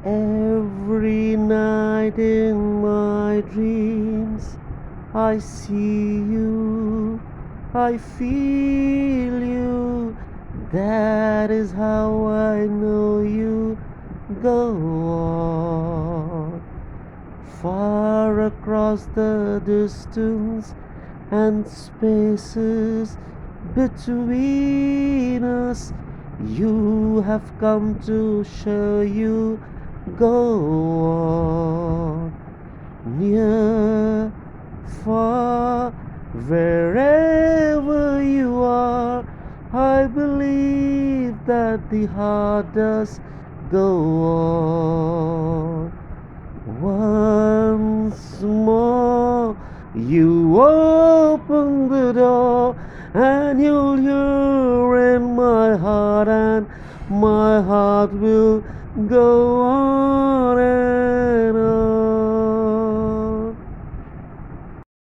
Every night in my dreams, I see you, I feel you. That is how I know you. Go on. Far across the distance and spaces between us, you have come to show you. Go on. Near, far, wherever you are, I believe that the heart does go on. Once more, you open the door, and you'll hear in my heart, and my heart will go on.